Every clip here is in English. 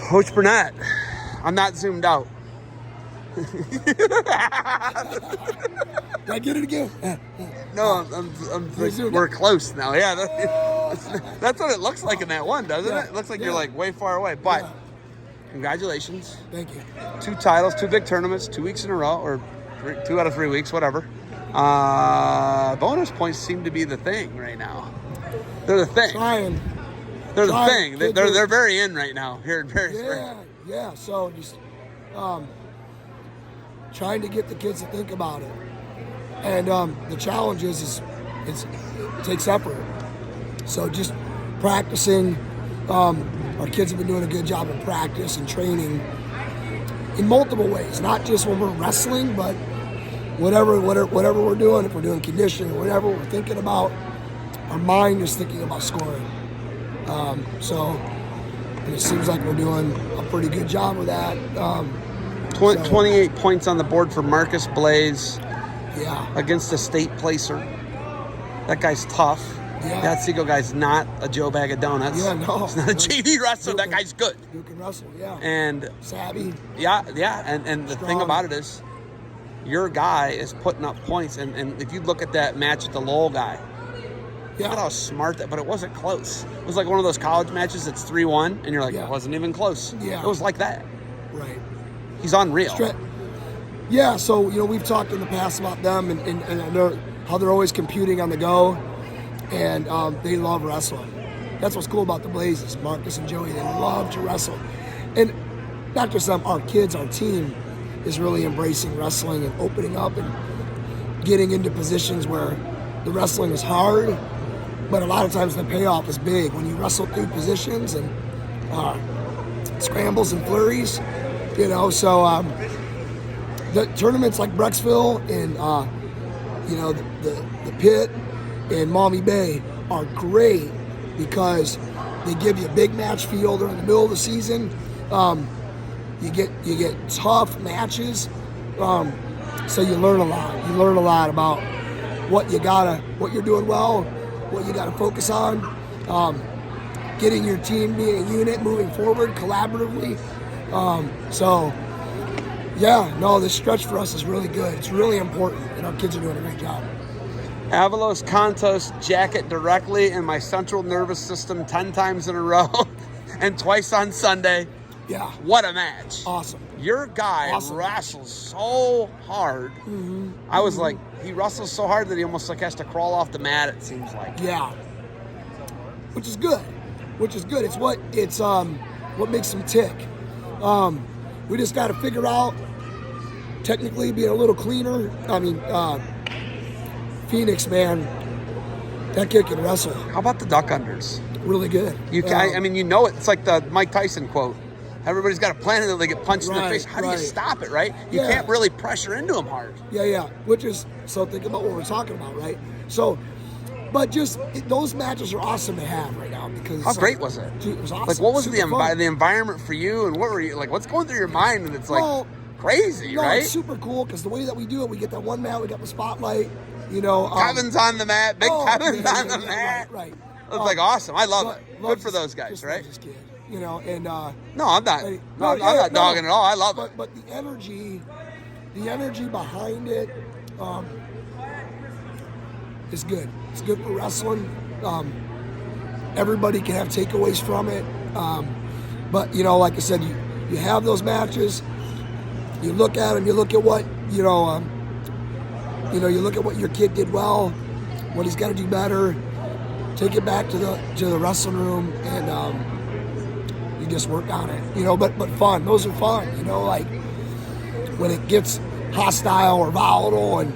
Coach Burnett, I'm not zoomed out. Did I get it again? No, I'm like, we're close now. Yeah, that's what it looks like in that one, doesn't it? It looks like you're like way far away. But congratulations. Thank you. 2 titles, 2 big tournaments, 2 weeks in a row, or 2 out of 3 weeks, whatever. Bonus points seem to be the thing right now. They're the thing. They're the thing. They're very in right now here in Perrysburg. Yeah. So just trying to get the kids to think about it. And the challenge is it takes effort. So just practicing. Our kids have been doing a good job of practice and training in multiple ways, not just when we're wrestling, but whatever we're doing. If we're doing conditioning, whatever we're thinking about, our mind is thinking about scoring. And it seems like we're doing a pretty good job with that. 28 points on the board for Marcus Blaze. Yeah. Against a state placer. That guy's tough. Yeah. That Seagull guy's not a Joe Bag of Donuts. Yeah, no. He's not a JV wrestler. That guy's good. You can wrestle, yeah. And savvy. Yeah. And the thing about it is, your guy is putting up points. And if you look at that match with the Lowell guy, look at how smart that. But it wasn't close. It was like one of those college matches that's 3-1, and you're like, it wasn't even close. Yeah. It was like that. Right. He's unreal. Yeah, so, we've talked in the past about them and I know how they're always competing on the go, and they love wrestling. That's what's cool about the Blazes. Marcus and Joey, they love to wrestle. And not just them, our kids, our team is really embracing wrestling and opening up and getting into positions where the wrestling is hard, but a lot of times the payoff is big when you wrestle through positions and scrambles and flurries, so the tournaments like Brecksville and the Pit and Maumee Bay are great because they give you a big match feel during the middle of the season. You get tough matches, so you learn a lot. You learn a lot about what you're doing well, what you gotta focus on, getting your team being a unit, moving forward collaboratively. This stretch for us is really good. It's really important, and our kids are doing a great job. Avalos Contos jacket directly in my central nervous system 10 times in a row and twice on Sunday. Yeah. What a match. Awesome. Your guy wrestles so hard. Mm-hmm. I was like, he wrestles so hard that he almost has to crawl off the mat, it seems like. Yeah. Which is good. It's what makes him tick. We just got to figure out, technically being a little cleaner. Phoenix, man, that kid can wrestle. How about the duck unders? Really good. It's like the Mike Tyson quote. Everybody's got a plan until they get punched in the face. How do you stop it, right? You can't really pressure into them hard. Yeah. So think about what we're talking about, right? So, but those matches are awesome to have right now because how great was it? Dude, it was awesome. Like, what was the environment for you, and what were you like? What's going through your mind? And it's like crazy, right? It's super cool because the way that we do it, we get that one mat, we got the spotlight. Kevin's on the mat. Kevin's on the mat. Right. It's like awesome. I love it. Good for those guys, right? Kid, and no, I'm not. I'm not dogging at all. I love it. But the energy behind it is good. It's good for wrestling. Everybody can have takeaways from it. But like I said, you have those matches. You look at them. You look at what you look at what your kid did well, what he's got to do better. Take it back to the wrestling room and you just work on it. But fun. Those are fun. Like when it gets hostile or volatile and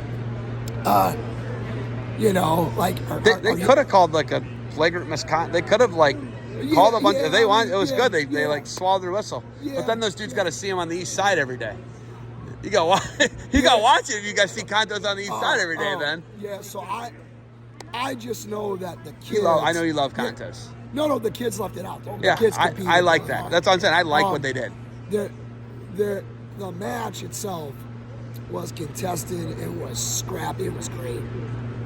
they could have called like a flagrant misconduct. They could have called a bunch if they want. It was good. They swallowed their whistle. Yeah, but then those dudes got to see him on the east side every day. You got watch it if you guys see Contos on the east side every day. Then so I just know that the kids. I know you love Contos. No, the kids left it out. The kids I like that. That's what I'm saying. I like what they did. The match itself was contested. It was scrappy. It was great.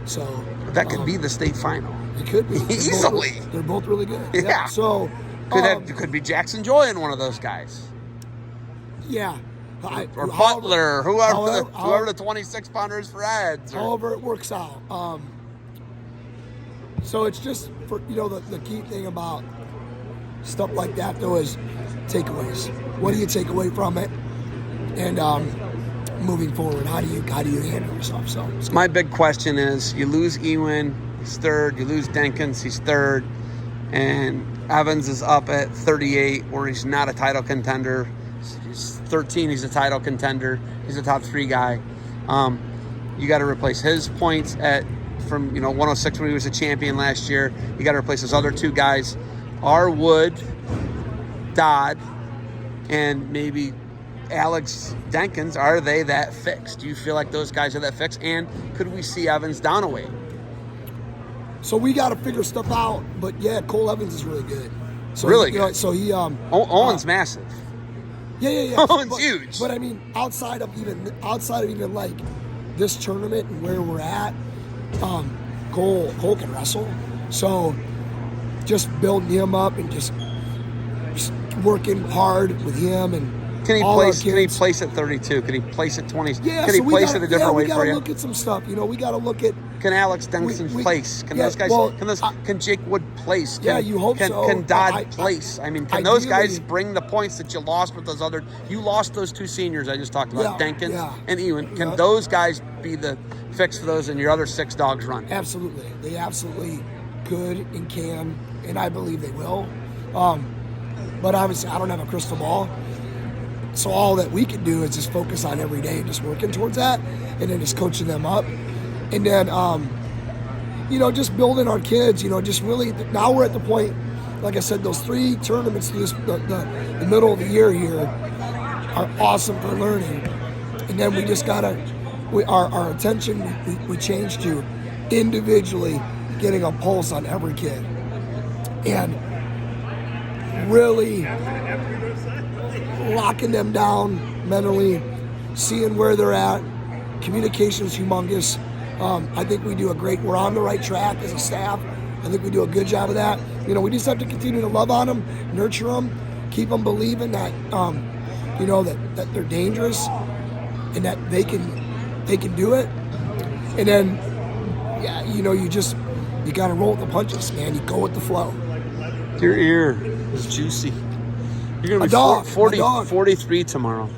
So that could be the state final. It could be easily. They're both really good. Yeah. So Could be Jackson Joy in one of those guys. Yeah. Or Butler, whoever the 26-pounder is for ads. However it works out. So it's just, for the key thing about stuff like that, though, is takeaways. What do you take away from it? And moving forward, how do you handle yourself? So my big question is, you lose Ewan, he's third. You lose Denkins, he's third. And Evans is up at 38, where he's not a title contender. He's 13, he's a title contender. He's a top 3 guy. You got to replace his points from 106 when he was a champion last year. You got to replace those other 2 guys, Wood, Dodd, and maybe Alex Denkins. Are they that fixed? Do you feel like those guys are that fixed? And could we see Evans down a weight? So we got to figure stuff out. But yeah, Cole Evans is really good. So really good. So he Owen's massive. Yeah. Owen's huge. But I mean, outside of even like this tournament and where we're at, Cole can wrestle. So just building him up and just working hard with him and Can he place at 32? Can he place at 20? Yeah, can he place at a different weight for you? We got to look at some stuff. We got to look at. Can Alex Denkins place? Can those guys? Can Jake Wood place? You hope so. Can Dodd place? Can those guys bring the points that you lost with those other? You lost those 2 seniors I just talked about, Denkins and Ewan. Can those guys be the fix for those, and your other 6 dogs run? Absolutely, they absolutely could and can, and I believe they will. But obviously, I don't have a crystal ball. So all that we can do is just focus on every day, just working towards that, and then just coaching them up. And then, just building our kids, just really, now we're at the point, like I said, those 3 tournaments through the middle of the year here are awesome for learning. And then we just got to, our attention, we changed to individually getting a pulse on every kid. And really locking them down mentally, seeing where they're at. Communication is humongous. I think we're on the right track as a staff. I think we do a good job of that. We just have to continue to love on them, nurture them, keep them believing that, that they're dangerous and that they can do it. And then, you got to roll with the punches, man. You go with the flow. Your ear is juicy. You're going to be 43 tomorrow.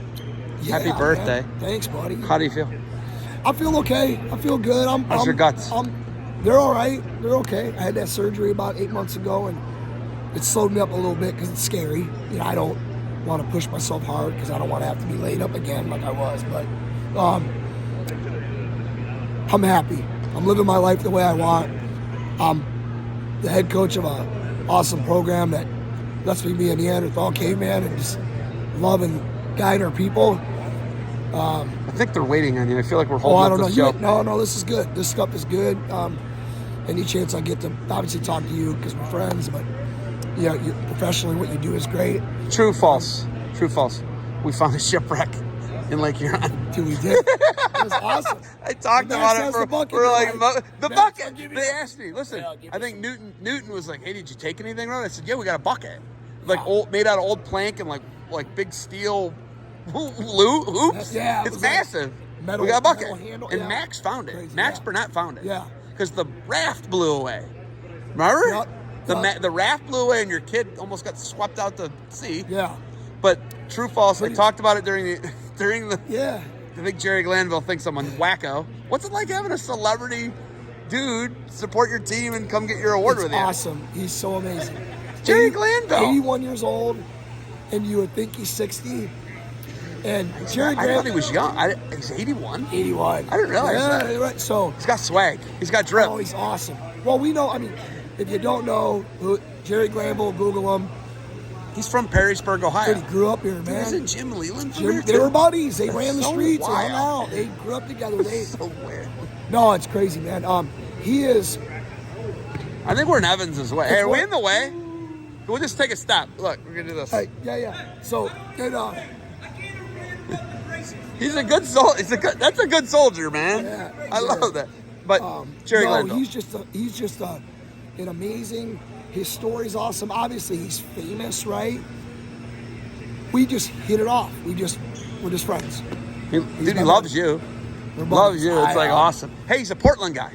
Yeah, happy birthday. Man. Thanks, buddy. How do you feel? I feel okay. I feel good. How's your guts? They're all right. They're okay. I had that surgery about 8 months ago, and it slowed me up a little bit because it's scary. I don't want to push myself hard because I don't want to have to be laid up again like I was. But I'm happy. I'm living my life the way I want. I'm the head coach of an awesome program that lets me be a Neanderthal caveman and just love and guide our people. I think they're waiting on you. I feel like we're holding up this show. No, this is good. This stuff is good. Any chance I get to obviously talk to you because we're friends, but you professionally what you do is great. True, false. True, false. We found a shipwreck in Lake Huron. Dude, we did. It was awesome. I talked about it for like the bucket. They asked me. Listen, Yeah, I think Newton was like, "Hey, did you take anything wrong?" I said, "Yeah, we got a bucket, made out of old plank and like big steel hoops. Yeah, it's massive. Metal, we got a bucket, handle, and Max found it. Crazy, Max Burnett found it. Yeah, because the raft blew away. Remember? Yep. The raft blew away, and your kid almost got swept out to sea. Yeah. But true, false. I talked about it during the. Yeah. I think Jerry Glanville thinks I'm a wacko. What's it like having a celebrity dude support your team and come get your award with you? It's awesome. He's so amazing. Jerry Glanville. 81 years old, and you would think he's 60. And Jerry I thought he was young. He's 81? 81. I didn't realize that. Yeah, right. So he's got swag. He's got drip. Oh, he's awesome. Well, we know, if you don't know Jerry Glanville, Google him. He's from Perrysburg, Ohio. He grew up here, man. He was in Jim Leland. They were buddies. They ran the so streets. wild. They hung out. They grew up together. So weird. No, it's crazy, man. He is. I think we're in Evans' way. Hey, are we in the way? We'll just take a stop. Look, we're gonna do this. Hey, yeah. So, he's a good soldier. That's a good soldier, man. Yeah, I love that. But Jerry Glanville. he's just and amazing. His story's awesome. Obviously, he's famous, right? We just hit it off. We're just friends. He loves you. Loves you. It's like awesome. Hey, he's a Portland guy.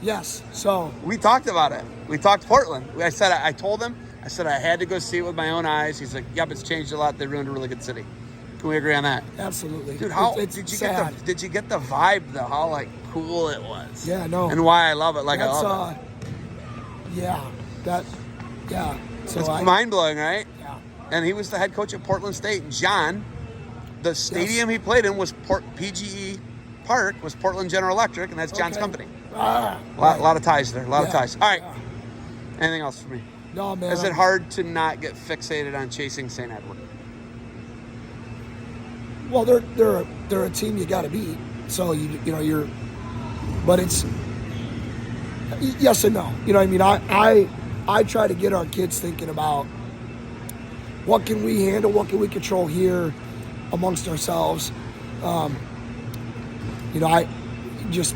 Yes. So we talked about it. We talked Portland. I told him. I said I had to go see it with my own eyes. He's like, yep, it's changed a lot. They ruined a really good city. Can we agree on that? Absolutely. Dude, did you get the vibe though? How like cool it was? Yeah, no. And why I love it. Like I love it. So it's mind blowing, right? Yeah. And he was the head coach at Portland State. John, the stadium he played in was PGE Park, was Portland General Electric, and that's John's company. A lot of ties there. A lot of ties. All right. Yeah. Anything else for me? No, man. Is it hard to not get fixated on chasing St. Edward? Well, they're a team you got to beat. So you're, but it's yes and no. You know what I mean? I try to get our kids thinking about what can we handle, what can we control here amongst ourselves. I just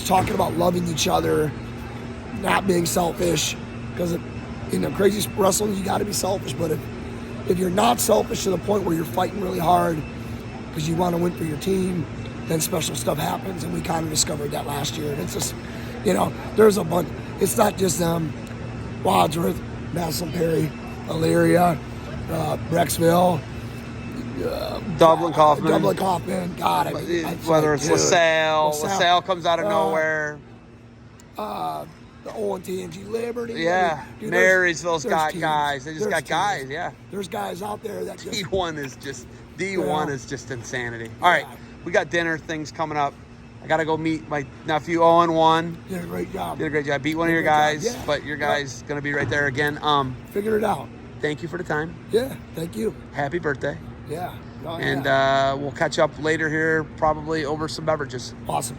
talking about loving each other, not being selfish, because in crazy wrestling you got to be selfish. But if you're not selfish to the point where you're fighting really hard because you want to win for your team, then special stuff happens, and we kind of discovered that last year. And it's just, there's a bunch. It's not just Wadsworth, Massillon, Perry, Elyria, Brecksville, Dublin Kaufman. God, whether it's LaSalle comes out of nowhere. The ONTNG Liberty. Yeah, Marysville's got guys. They just got guys. Yeah, there's guys out there that just D1 is just insanity. All right, we got dinner things coming up. I gotta go meet my nephew 0-1. Did a great job. Beat one of your guys, but your guy's gonna be right there again. Figure it out. Thank you for the time. Yeah, thank you. Happy birthday. Yeah. And we'll catch up later here, probably over some beverages. Awesome.